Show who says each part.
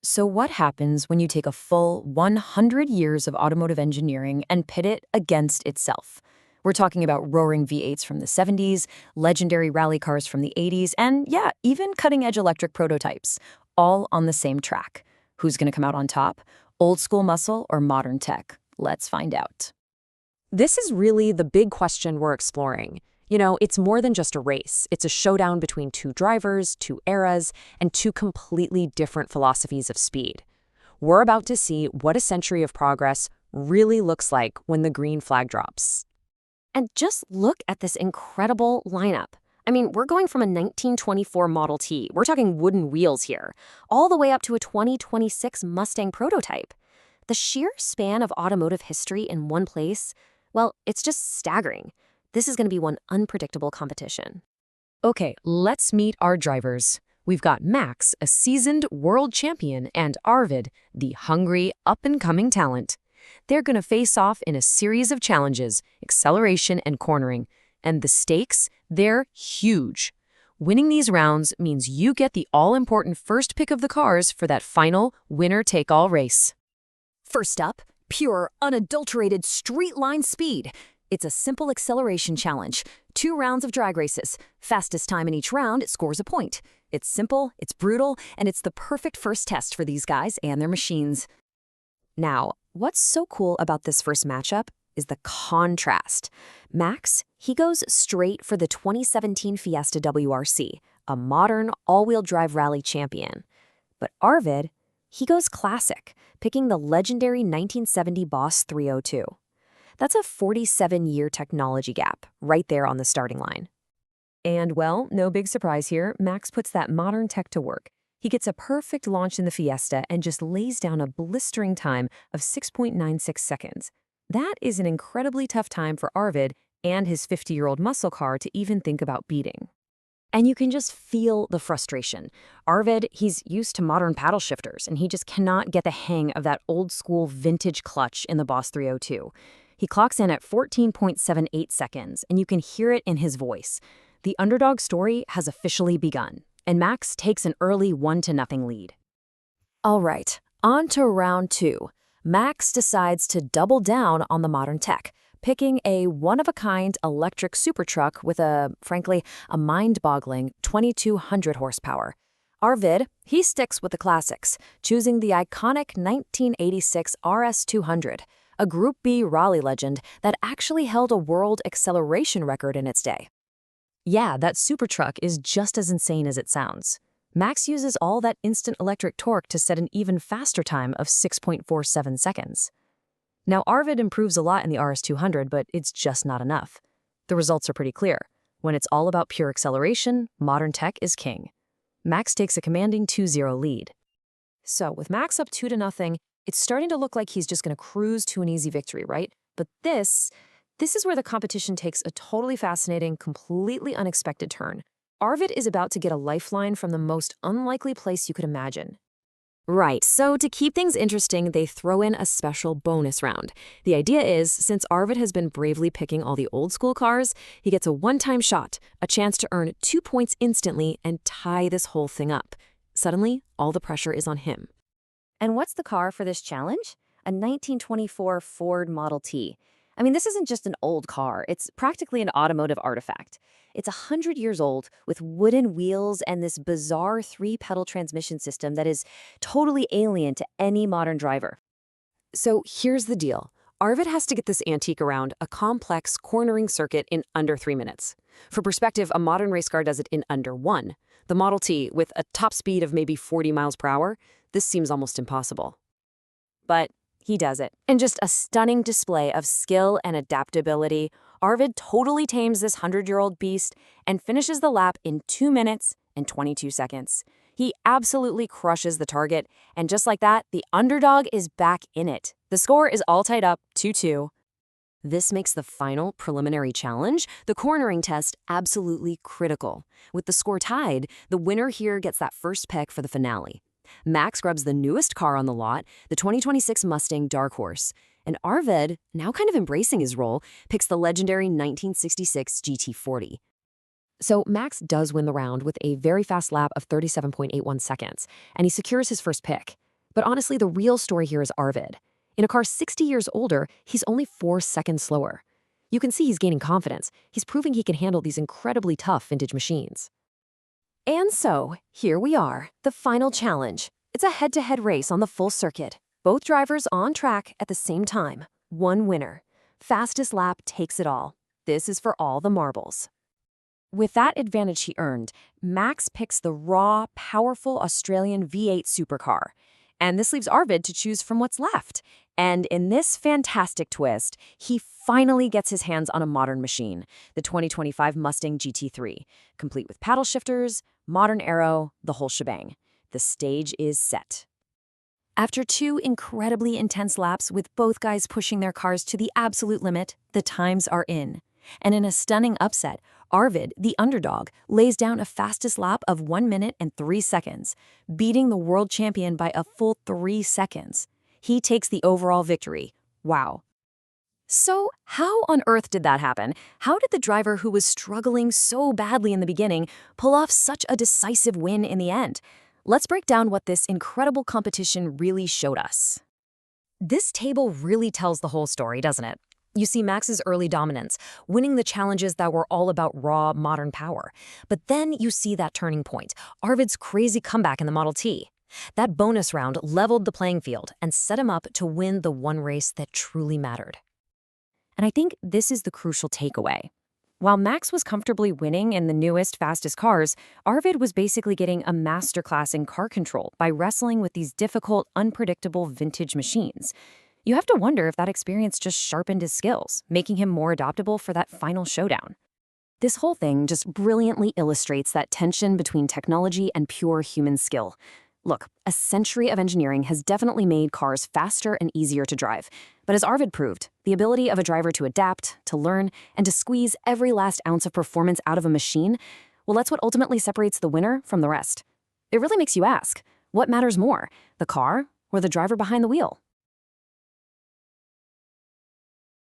Speaker 1: So, what happens when you take a full 100 years of automotive engineering and pit it against itself? We're talking about roaring V8s from the 70s, legendary rally cars from the 80s, and yeah, even cutting edge electric prototypes, all on the same track. Who's going to come out on top? Old school muscle or modern tech? Let's find out.
Speaker 2: This is really the big question we're exploring. It's more than just a race. It's a showdown between two drivers, two eras, and two completely different philosophies of speed. We're about to see what a century of progress really looks like when the green flag drops.
Speaker 3: And just look at this incredible lineup. I mean, we're going from a 1924 Model T, we're talking wooden wheels here, all the way up to a 2026 Mustang prototype. The sheer span of automotive history in one place, well, it's just staggering. This is going to be one unpredictable competition.
Speaker 2: Okay, let's meet our drivers. We've got Max, a seasoned world champion, and Arvid, the hungry, up-and-coming talent. They're going to face off in a series of challenges, acceleration and cornering. And the stakes, they're huge. Winning these rounds means you get the all-important first pick of the cars for that final winner-take-all race.
Speaker 4: First up, pure, unadulterated street-line speed. It's a simple acceleration challenge. 2 rounds of drag races. Fastest time in each round, it scores a point. It's simple, it's brutal, and it's the perfect first test for these guys and their machines.
Speaker 3: Now, what's so cool about this first matchup is the contrast. Max, he goes straight for the 2017 Fiesta WRC, a modern all-wheel drive rally champion. But Arvid, he goes classic, picking the legendary 1970 Boss 302. That's a 47-year technology gap right there on the starting line. And well, no big surprise here, Max puts that modern tech to work. He gets a perfect launch in the Fiesta and just lays down a blistering time of 6.96 seconds. That is an incredibly tough time for Arvid and his 50-year-old muscle car to even think about beating. And you can just feel the frustration. Arvid, he's used to modern paddle shifters, and he just cannot get the hang of that old-school vintage clutch in the Boss 302. He clocks in at 14.78 seconds, and you can hear it in his voice. The underdog story has officially begun, and Max takes an early 1-0 lead. All right, on to round 2. Max decides to double down on the modern tech, picking a one-of-a-kind electric supertruck with frankly, a mind-boggling 2,200 horsepower. Arvid, he sticks with the classics, choosing the iconic 1986 RS200, a Group B rally legend that actually held a world acceleration record in its day. Yeah, that supertruck is just as insane as it sounds. Max uses all that instant electric torque to set an even faster time of 6.47 seconds. Now, Arvid improves a lot in the RS200, but it's just not enough. The results are pretty clear. When it's all about pure acceleration, modern tech is king. Max takes a commanding 2-0 lead. So, with Max up 2-0, it's starting to look like he's just going to cruise to an easy victory, right? But this is where the competition takes a totally fascinating, completely unexpected turn. Arvid is about to get a lifeline from the most unlikely place you could imagine. Right, so to keep things interesting, they throw in a special bonus round. The idea is, since Arvid has been bravely picking all the old school cars, he gets a one-time shot, a chance to earn 2 points instantly and tie this whole thing up. Suddenly, all the pressure is on him. And what's the car for this challenge? A 1924 Ford Model T. I mean, this isn't just an old car. It's practically an automotive artifact. It's 100 years old with wooden wheels and this bizarre 3-pedal transmission system that is totally alien to any modern driver.
Speaker 2: So here's the deal. Arvid has to get this antique around a complex cornering circuit in under 3 minutes. For perspective, a modern race car does it in under 1. The Model T, with a top speed of maybe 40 miles per hour, this seems almost impossible.
Speaker 3: But he does it. In just a stunning display of skill and adaptability, Arvid totally tames this 100-year-old beast and finishes the lap in 2 minutes and 22 seconds. He absolutely crushes the target, and just like that, the underdog is back in it. The score is all tied up, 2-2. This makes the final preliminary challenge, the cornering test, absolutely critical. With the score tied, the winner here gets that first pick for the finale. Max grabs the newest car on the lot, the 2026 Mustang Dark Horse, and Arvid, now kind of embracing his role, picks the legendary 1966 GT40. So Max does win the round with a very fast lap of 37.81 seconds, and he secures his first pick. But honestly, the real story here is Arvid. In a car 60 years older, he's only 4 seconds slower. You can see he's gaining confidence. He's proving he can handle these incredibly tough vintage machines. And so, here we are, the final challenge. It's a head-to-head race on the full circuit. Both drivers on track at the same time. One winner. Fastest lap takes it all. This is for all the marbles. With that advantage he earned, Max picks the raw, powerful Australian V8 supercar. And this leaves Arvid to choose from what's left. And in this fantastic twist, he finally gets his hands on a modern machine, the 2025 Mustang GT3, complete with paddle shifters, modern aero, the whole shebang. The stage is set. After 2 incredibly intense laps with both guys pushing their cars to the absolute limit, the times are in. And in a stunning upset, Arvid, the underdog, lays down a fastest lap of 1 minute and 3 seconds, beating the world champion by a full 3 seconds. He takes the overall victory. Wow. So, how on earth did that happen? How did the driver who was struggling so badly in the beginning pull off such a decisive win in the end? Let's break down what this incredible competition really showed us. This table really tells the whole story, doesn't it? You see Max's early dominance, winning the challenges that were all about raw, modern power. But then you see that turning point, Arvid's crazy comeback in the Model T. That bonus round leveled the playing field and set him up to win the one race that truly mattered. And I think this is the crucial takeaway. While Max was comfortably winning in the newest, fastest cars, Arvid was basically getting a masterclass in car control by wrestling with these difficult, unpredictable vintage machines. You have to wonder if that experience just sharpened his skills, making him more adaptable for that final showdown. This whole thing just brilliantly illustrates that tension between technology and pure human skill. Look, a century of engineering has definitely made cars faster and easier to drive. But as Arvid proved, the ability of a driver to adapt, to learn, and to squeeze every last ounce of performance out of a machine, well, that's what ultimately separates the winner from the rest. It really makes you ask, what matters more, the car or the driver behind the wheel?